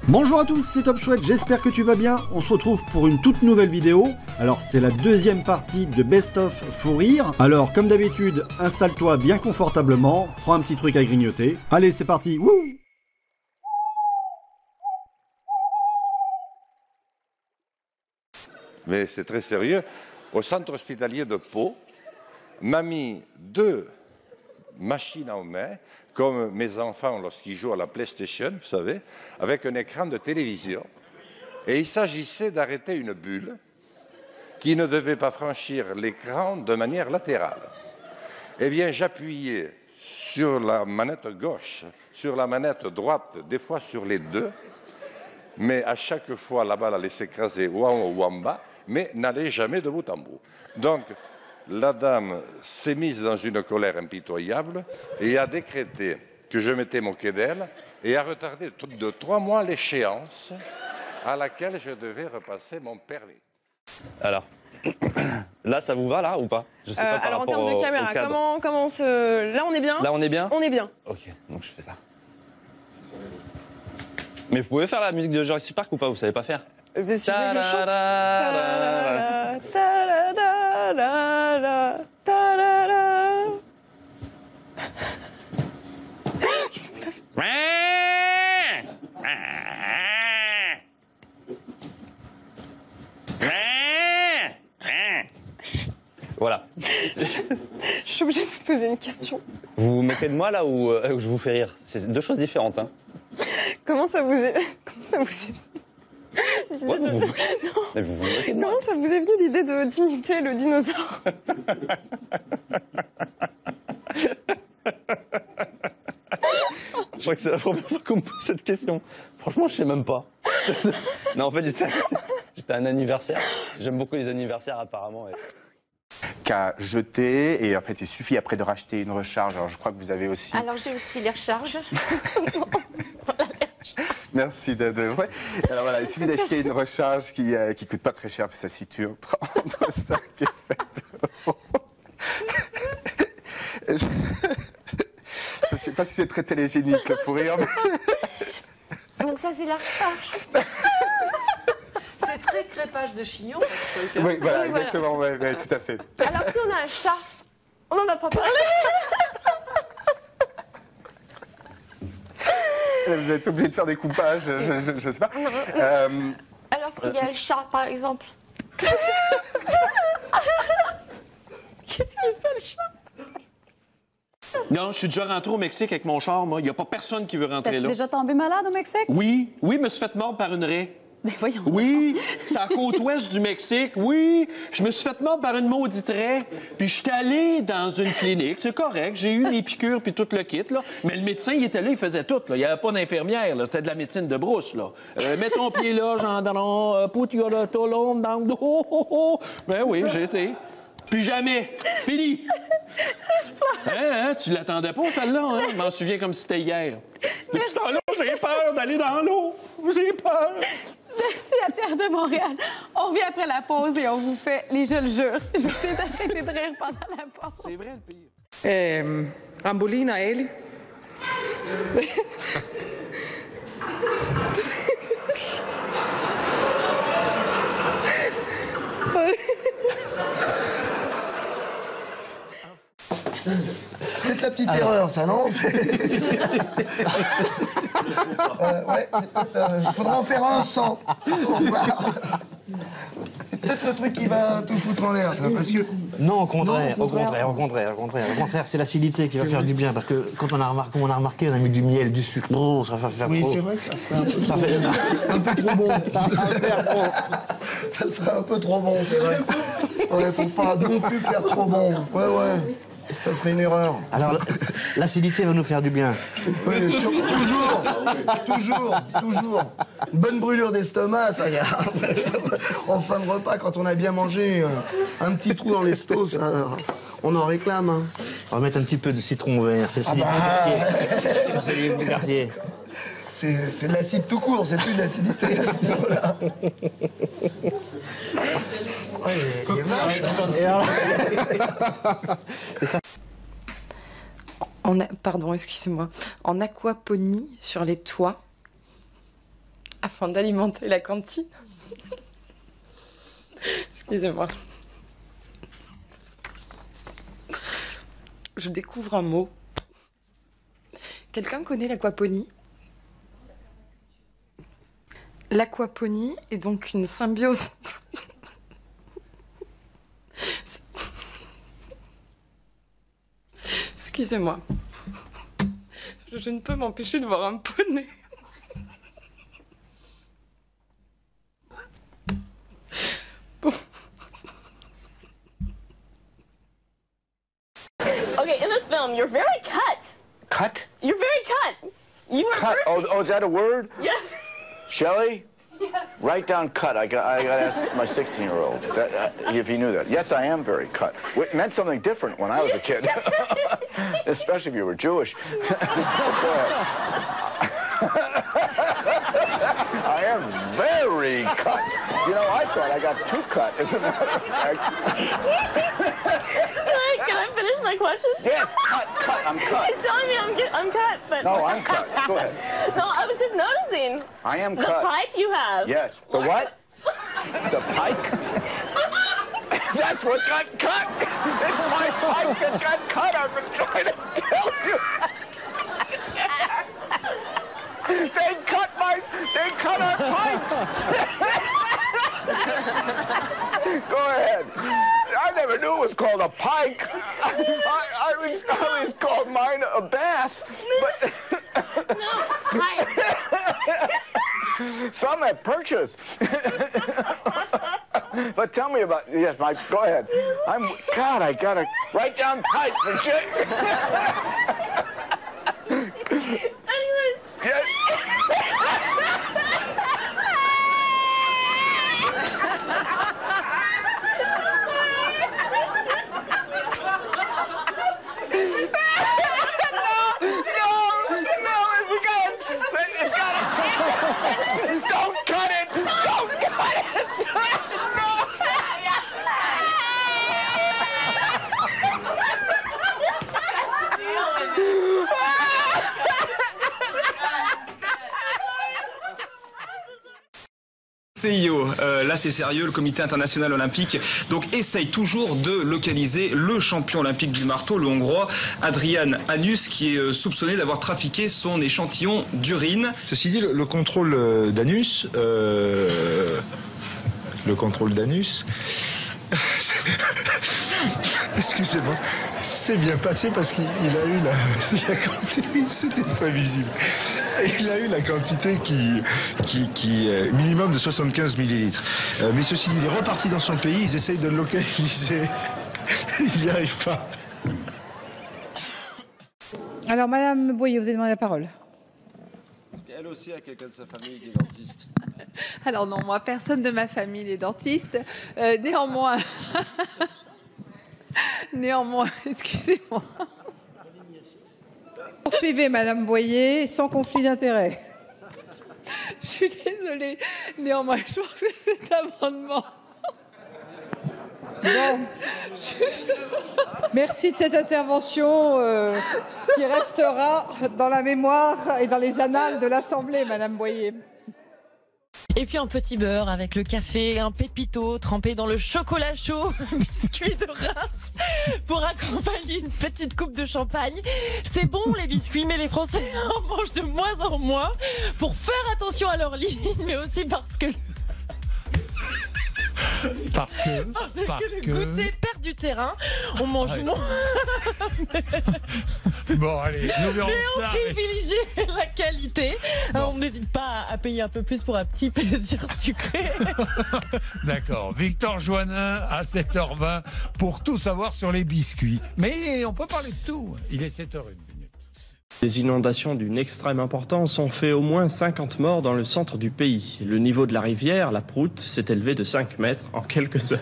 Bonjour à tous, c'est Top Chouette, j'espère que tu vas bien. On se retrouve pour une toute nouvelle vidéo. Alors c'est la deuxième partie de Best of Fou Rire. Alors comme d'habitude, installe-toi bien confortablement, prends un petit truc à grignoter. Allez, c'est parti, wouh! Mais c'est très sérieux. Au centre hospitalier de Pau, m'a mis 2 machines en main, comme mes enfants lorsqu'ils jouent à la PlayStation, vous savez, avec un écran de télévision. Et il s'agissait d'arrêter une bulle qui ne devait pas franchir l'écran de manière latérale. Eh bien, j'appuyais sur la manette gauche, sur la manette droite, des fois sur les deux, mais à chaque fois, la balle allait s'écraser ou en haut ou en bas, mais n'allait jamais de bout en bout. Donc, la dame s'est mise dans une colère impitoyable et a décrété que je m'étais moqué d'elle et a retardé de 3 mois l'échéance à laquelle je devais repasser mon permis. Alors, là, ça vous va, là, ou pas? Je sais pas par alors, en rapport termes de caméra, comment se... Là, on est bien? Là, on est bien? On est bien. Ok, donc je fais ça. Mais vous pouvez faire la musique de Jurassic Park ou pas? Vous savez pas faire? Si vous voulez que je chante. Ta-la-la, ta-la-la, ta-la-la. Voilà. Je suis obligée de vous poser une question. Vous vous moquez de moi, là, ou je vous fais rire? C'est 2 choses différentes, hein. Comment ça vous est venu Ouais, vous vous moquez de moi. Comment ça vous est venu l'idée d'imiter le dinosaure? Je crois que c'est la première fois qu'on me pose cette question. Franchement, je sais même pas. Non, en fait, j'étais à un anniversaire. J'aime beaucoup les anniversaires, apparemment. Qu'à jeter, et en fait, il suffit après de racheter une recharge. Alors, je crois que vous avez aussi... Alors, j'ai aussi les recharges. Merci de... Alors voilà, il suffit d'acheter une recharge qui coûte pas très cher, puis ça se situe entre 5 et 7 euros. Je sais pas si c'est très télégénique, le fou rire, mais... Donc ça, c'est la recharge. C'est très crépage de chignon. Oui, voilà, exactement, ouais, tout à fait. Alors, si on a un chat, on n'en a pas parlé. Vous êtes obligé de faire des coupages, je sais pas. Alors, s'il y a le chat, par exemple. Qu'est-ce qu'il fait, le chat? Non, je suis déjà rentré au Mexique avec mon char, moi. Il n'y a pas personne qui veut rentrer T'es là. déjà tombé malade au Mexique? Oui, je me suis fait mordre par une raie. Mais voyons. Oui, c'est à la côte ouest du Mexique. Oui, je me suis fait mordre par une maudite raie. Puis je suis allé dans une clinique, c'est correct. J'ai eu mes piqûres puis tout le kit, là. Mais le médecin, il était là, il faisait tout, là. Il n'y avait pas d'infirmière, là. C'était de la médecine de brousse, là. Mets ton pied là, gendarme, put your tolon dans le dos. Ben oui, j'ai été. Puis jamais. Fini. Hein, tu l'attendais pas, celle-là, hein? Je m'en souviens comme si c'était hier. Depuis ce temps-là, j'ai peur d'aller dans l'eau. J'ai peur. Merci à Pierre de Montréal. On revient après la pause et on vous fait les je le jure. Je vais essayer d'arrêter de rire pendant la pause. C'est vrai, le pire. Ambolina, Eli. C'est la petite erreur, ça, non? Ouais, il faudra en faire un sans. C'est peut-être le truc qui va tout foutre en l'air, ça, parce que... Non, au contraire, c'est l'acidité qui va faire du bien, parce que quand on a remarqué, on a mis du miel, du sucre, non, ça va faire oui, trop... c'est vrai que ça serait un peu trop bon. Ça serait un peu trop bon, c'est vrai. Ouais, faut pas non plus faire trop bon. Ouais. Ça serait une erreur. Alors, l'acidité va nous faire du bien. Oui, toujours. Une bonne brûlure d'estomac, ça y a. En fin de repas, quand on a bien mangé, un petit trou dans l'estomac, ça, on en réclame. Hein. On va mettre un petit peu de citron vert, c'est du quartier. C'est de l'acide tout court, c'est plus de l'acidité à ce niveau-là. Pardon, excusez-moi. En aquaponie sur les toits afin d'alimenter la cantine. Excusez-moi. Je découvre un mot. Quelqu'un connaît l'aquaponie? L'aquaponie est donc une symbiose. Excusez-moi. Je ne peux m'empêcher de voir un poney. Bon. Okay, in this film, you're very cut. Cut? You're very cut. You were Cut. Oh, is that a word? Yes. Shelley? Yes. Write down cut. I got to ask my 16-year-old if he knew that. Yes, I am very cut. It meant something different when I was a kid, especially if you were Jewish. Go ahead. I am very cut. You know, I thought I got too cut, as a matter of fact. Can I finish my question? Yes, cut. I'm cut. She's telling me I'm cut, but... No, I'm cut. Go ahead. No, I was just noticing. I am the cut. The pipe you have. Yes. The what? The pike? That's what got cut. It's my pike that got cut. I've been trying to tell you. They cut our pipes. Go ahead. I never knew it was called a pike. I always called mine a bass. But no, pike. Some have perches. But tell me about, yes, Mike, go ahead. God, I gotta write down pike for shit. Anyways. Yes. Don't cut it! Don't cut it! CIO, là c'est sérieux, le comité international olympique donc essaye toujours de localiser le champion olympique du marteau, le hongrois Adrian Anus, qui est soupçonné d'avoir trafiqué son échantillon d'urine. Ceci dit, le contrôle d'anus, excusez-moi, c'est bien passé parce qu'il a eu la quantité, c'était prévisible. Il a eu la quantité qui est minimum de 75 millilitres. Mais ceci dit, il est reparti dans son pays, ils essayent de le localiser. Il n'y arrive pas. Alors, Madame Boyer, vous avez demandé la parole. Parce qu'elle aussi a quelqu'un de sa famille qui est dentiste. Alors non, moi, personne de ma famille n'est dentiste. Néanmoins, excusez-moi. Poursuivez, Madame Boyer, sans conflit d'intérêt. Je suis désolée. Néanmoins, je pense que cet amendement... Bon. Merci de cette intervention qui restera dans la mémoire et dans les annales de l'Assemblée, Madame Boyer. Et puis un petit beurre avec le café, un pépito trempé dans le chocolat chaud, un biscuit de Reims pour accompagner une petite coupe de champagne. C'est bon les biscuits, mais les Français en mangent de moins en moins pour faire attention à leur ligne, mais aussi parce que... Parce que le goûter perd du terrain, on mange moins. Bon, allez, nous verrons mais ça. On privilégie la qualité. Bon. On n'hésite pas à payer un peu plus pour un petit plaisir sucré. D'accord. Victor Joannin à 7h20 pour tout savoir sur les biscuits. Mais on peut parler de tout. Il est 7h01. Des inondations d'une extrême importance ont fait au moins 50 morts dans le centre du pays. Le niveau de la rivière, la Proute, s'est élevé de 5 mètres en quelques heures.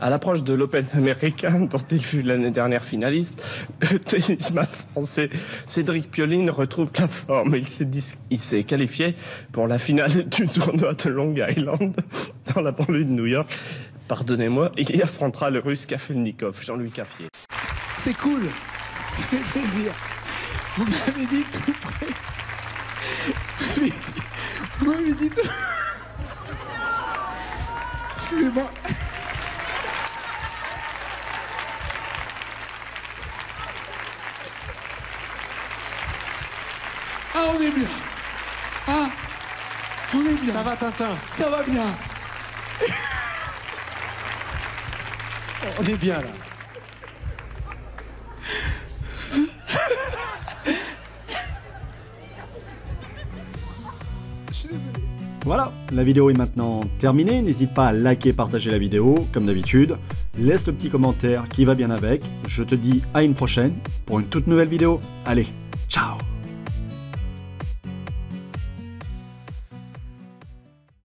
À l'approche de l'Open américain, dont il fut l'année dernière finaliste, le tennisman français Cédric Pioline retrouve la forme. Il s'est qualifié pour la finale du tournoi de Long Island, dans la banlieue de New York. Pardonnez-moi, il y affrontera le Russe Kafelnikov, Jean-Louis Caffier. C'est cool, ça fait plaisir. Vous m'avez dit tout près. Vous m'avez dit tout. Excusez-moi. Ah, on est bien. Ah, on est bien. Ça va, Tintin? Ça va bien. On est bien, là. Voilà, la vidéo est maintenant terminée. N'hésite pas à liker, partager la vidéo, comme d'habitude. Laisse le petit commentaire qui va bien avec. Je te dis à une prochaine pour une toute nouvelle vidéo. Allez, ciao!